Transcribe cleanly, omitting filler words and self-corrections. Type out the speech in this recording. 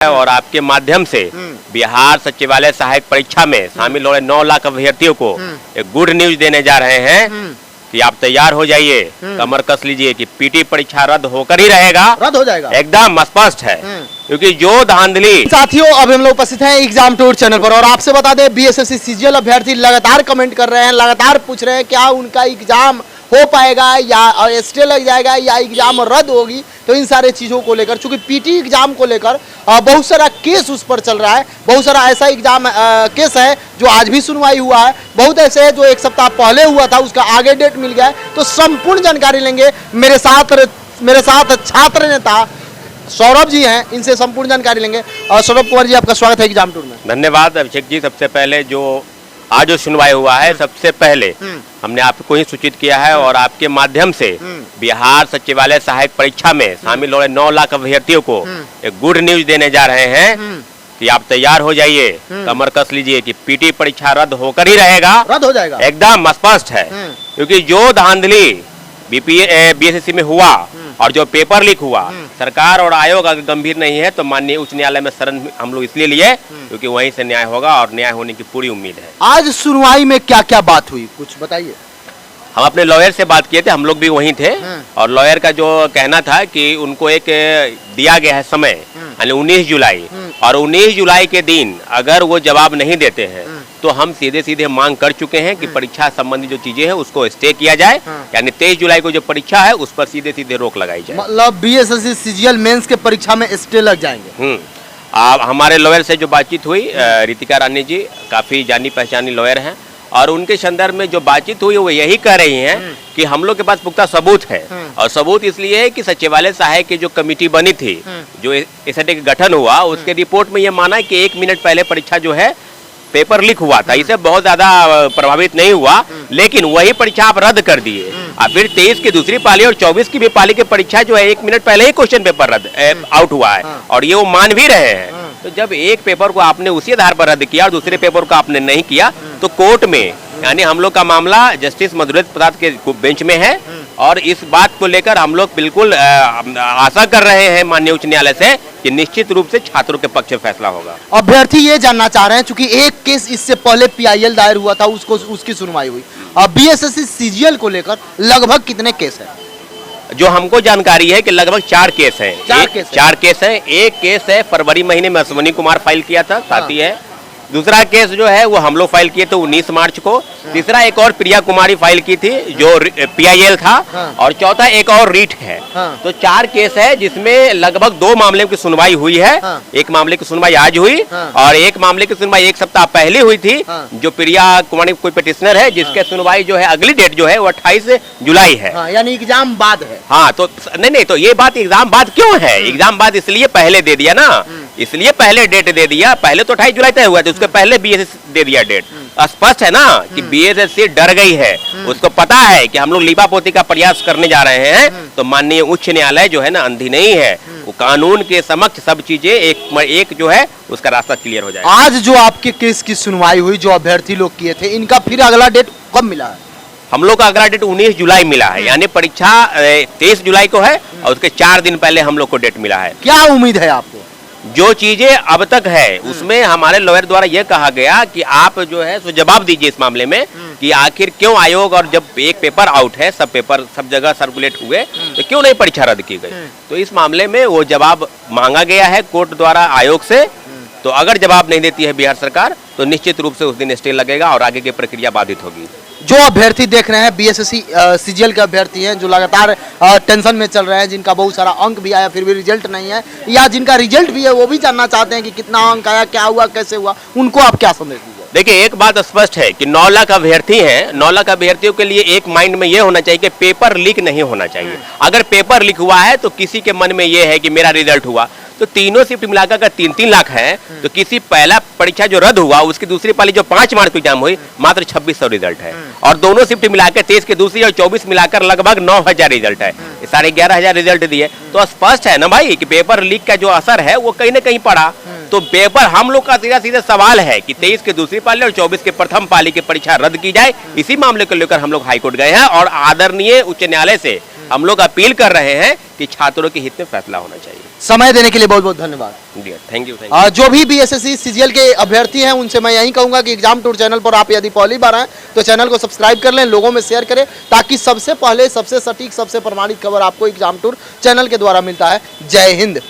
और आपके माध्यम से बिहार सचिवालय सहायक परीक्षा में शामिल हो रहे 9 लाख अभ्यर्थियों को एक गुड न्यूज देने जा रहे हैं कि आप तैयार हो जाइए, कमर कस लीजिए कि पीटी परीक्षा रद्द होकर ही रहेगा, रद्द हो जाएगा, एकदम स्पष्ट है। क्योंकि जो धांधली साथियों, अब हम लोग उपस्थित हैं एग्जाम टूर चैनल पर और आपसे बता दें बीएसएससी सीजीएल अभ्यर्थी लगातार कमेंट कर रहे हैं, लगातार पूछ रहे हैं क्या उनका एग्जाम हो पाएगा या स्टे लग जाएगा या एग्जाम रद्द होगी। तो इन सारे चीज़ों को लेकर, चूंकि पीटी एग्जाम को लेकर बहुत सारा केस उस पर चल रहा है, बहुत सारा ऐसा एग्जाम केस है जो आज भी सुनवाई हुआ है, बहुत ऐसे है जो एक सप्ताह पहले हुआ था उसका आगे डेट मिल गया है। तो संपूर्ण जानकारी लेंगे। मेरे साथ छात्र नेता सौरभ जी हैं, इनसे संपूर्ण जानकारी लेंगे। और सौरभ कुमार जी, आपका स्वागत है एग्जाम टूर में। धन्यवाद अभिषेक जी। सबसे पहले जो आज जो सुनवाई हुआ है, सबसे पहले हमने आपको ही सूचित किया है और आपके माध्यम से बिहार सचिवालय सहायक परीक्षा में शामिल हो रहे 9 लाख अभ्यर्थियों को एक गुड न्यूज देने जा रहे हैं कि आप तैयार हो जाइए, कमर कस लीजिए कि पीटी परीक्षा रद्द होकर ही रहेगा, रद्द हो जाएगा, एकदम स्पष्ट है। क्योंकि जो धांधली बीएसएससी में हुआ और जो पेपर लीक हुआ, सरकार और आयोग अगर गंभीर नहीं है तो माननीय उच्च न्यायालय में शरण हम लोग इसलिए लिए क्योंकि वहीं से न्याय होगा और न्याय होने की पूरी उम्मीद है। आज सुनवाई में क्या क्या बात हुई, कुछ बताइए। हम अपने लॉयर से बात किए थे, हम लोग भी वहीं थे और लॉयर का जो कहना था कि उनको एक दिया गया है समय, यानी 19 जुलाई, और 19 जुलाई के दिन अगर वो जवाब नहीं देते हैं तो हम सीधे सीधे मांग कर चुके हैं कि परीक्षा संबंधी जो चीजें हैं उसको स्टे किया जाए, यानी 23 जुलाई को जो परीक्षा है उस पर सीधे सीधे रोक लगाई जाए। मतलब बीएसएससी सीजीएल मेंस के परीक्षा में स्टे लग जाएंगे। हमारे लॉयर से जो बातचीत हुई, रितिका रानी जी काफी जानी पहचानी लॉयर हैं और उनके संदर्भ में जो बातचीत हुई वो यही कह रही हैं कि हम लोग के पास पुख्ता सबूत है। और सबूत इसलिए है कि सचिवालय सहायक की जो कमेटी बनी थी, जो एसआईटी का गठन हुआ, उसके रिपोर्ट में ये माना कि 1 मिनट पहले परीक्षा जो है पेपर लीक हुआ था, इसे बहुत ज्यादा प्रभावित नहीं हुआ, लेकिन वही परीक्षा आप रद्द कर दिए। अब फिर 23 की दूसरी पाली और 24 की भी पाली की परीक्षा जो है 1 मिनट पहले ही क्वेश्चन पेपर रद्द आउट हुआ है और ये वो मान भी रहे हैं। तो जब एक पेपर को आपने उसी आधार पर रद्द किया और दूसरे पेपर को आपने नहीं किया तो कोर्ट में, यानी हम लोग का मामला जस्टिस मधुरेन्द्र प्रसाद के बेंच में है और इस बात को लेकर हम लोग बिल्कुल आशा कर रहे हैं माननीय उच्च न्यायालय से कि निश्चित रूप से छात्रों के पक्ष में फैसला होगा। अभ्यर्थी ये जानना चाह रहे हैं, चूंकि एक केस इससे पहले पीआईएल दायर हुआ था, उसकी सुनवाई हुई। अब बीएसएससी सीजीएल को लेकर लगभग कितने केस है? जो हमको जानकारी है कि लगभग 4 केस हैं। 4 केस हैं। एक केस है फरवरी महीने में अश्विनी कुमार फाइल किया था, साथी है। दूसरा केस जो है वो हम लोग फाइल किए थे 19 मार्च को। तीसरा एक और प्रिया कुमारी फाइल की थी जो पीआईएल था। और चौथा एक और रीट है। तो 4 केस है जिसमें लगभग 2 मामले की सुनवाई हुई है। एक मामले की सुनवाई आज हुई और एक मामले की सुनवाई 1 सप्ताह पहले हुई थी, जो प्रिया कुमारी कोई पिटिशनर है जिसके सुनवाई जो है अगली डेट जो है वो 28 जुलाई है। यानी एग्जाम बाद है। हाँ, तो नहीं तो ये बात एग्जाम बाद क्यों है? एग्जाम बाद इसलिए पहले दे दिया ना, इसलिए पहले डेट दे दिया। पहले तो 28 जुलाई तय हुआ था, उसके पहले बीएसएससी दे दिया डेट। स्पष्ट है ना कि बीएसएससी डर गई है, उसको पता है कि हम लोग लीपापोती का प्रयास करने जा रहे हैं। तो माननीय उच्च न्यायालय जो है ना अंधी नहीं है, वो कानून के समक्ष सब चीजें एक जो है उसका रास्ता क्लियर हो जाए। आज जो आपके केस की सुनवाई हुई, जो अभ्यर्थी लोग किए थे, इनका फिर अगला डेट कब मिला है? हम लोग का अगला डेट 19 जुलाई मिला है, यानी परीक्षा 23 जुलाई को है और उसके 4 दिन पहले हम लोग को डेट मिला है। क्या उम्मीद है आपको? जो चीजें अब तक है उसमें हमारे लॉयर द्वारा यह कहा गया कि आप जो है सो जवाब दीजिए इस मामले में कि आखिर क्यों आयोग, और जब एक पेपर आउट है, सब पेपर सब जगह सर्कुलेट हुए, तो क्यों नहीं परीक्षा रद्द की गई? तो इस मामले में वो जवाब मांगा गया है कोर्ट द्वारा आयोग से। तो अगर जवाब नहीं देती है बिहार सरकार तो निश्चित रूप से उस दिन स्टे लगेगा और आगे की प्रक्रिया बाधित होगी। जो अभ्यर्थी देख रहे हैं बीएसएससी सीजीएल के अभ्यर्थी हैं, जो लगातार टेंशन में चल रहे हैं, जिनका बहुत सारा अंक भी आया फिर भी रिजल्ट नहीं है, या जिनका रिजल्ट भी है वो भी जानना चाहते हैं कि कितना अंक आया, क्या हुआ, कैसे हुआ, उनको आप क्या संदेश दीजिए? देखिए, एक बात स्पष्ट है कि 9 लाख अभ्यर्थी हैं। 9 लाख अभ्यर्थियों के लिए एक माइंड में ये होना चाहिए कि पेपर लीक नहीं होना चाहिए। अगर पेपर लीक हुआ है तो किसी के मन में ये है कि मेरा रिजल्ट हुआ, तो तीनों शिफ्ट मिलाकर अगर 3-3 लाख है तो किसी पहला परीक्षा जो रद्द हुआ उसकी दूसरी पाली जो 5 मार्च को एग्जाम हुई मात्र 2600 रिजल्ट है और दोनों शिफ्ट मिलाकर 23 की दूसरी और 24 मिलाकर लगभग 9000 रिजल्ट है। 11,500 रिजल्ट दिए। तो स्पष्ट है ना भाई कि पेपर लीक का जो असर है वो कहीं ना कहीं पड़ा। तो पेपर हम लोग का सीधा सवाल है कि 23 की दूसरी पाली और 24 के प्रथम पाली की परीक्षा रद्द की जाए। इसी मामले को लेकर हम लोग हाईकोर्ट गए हैं और आदरणीय उच्च न्यायालय से हम लोग अपील कर रहे हैं कि छात्रों के हित में फैसला होना चाहिए। समय देने के लिए बहुत बहुत धन्यवाद। Thank you. जो भी बीएसएससी सीजीएल के अभ्यर्थी हैं उनसे मैं यही कहूंगा कि एग्जाम टूर चैनल पर आप यदि पहली बार आए तो चैनल को सब्सक्राइब कर लें, लोगों में शेयर करें, ताकि सबसे पहले सबसे सटीक सबसे प्रमाणित खबर आपको एग्जाम टूर चैनल के द्वारा मिलता है। जय हिंद।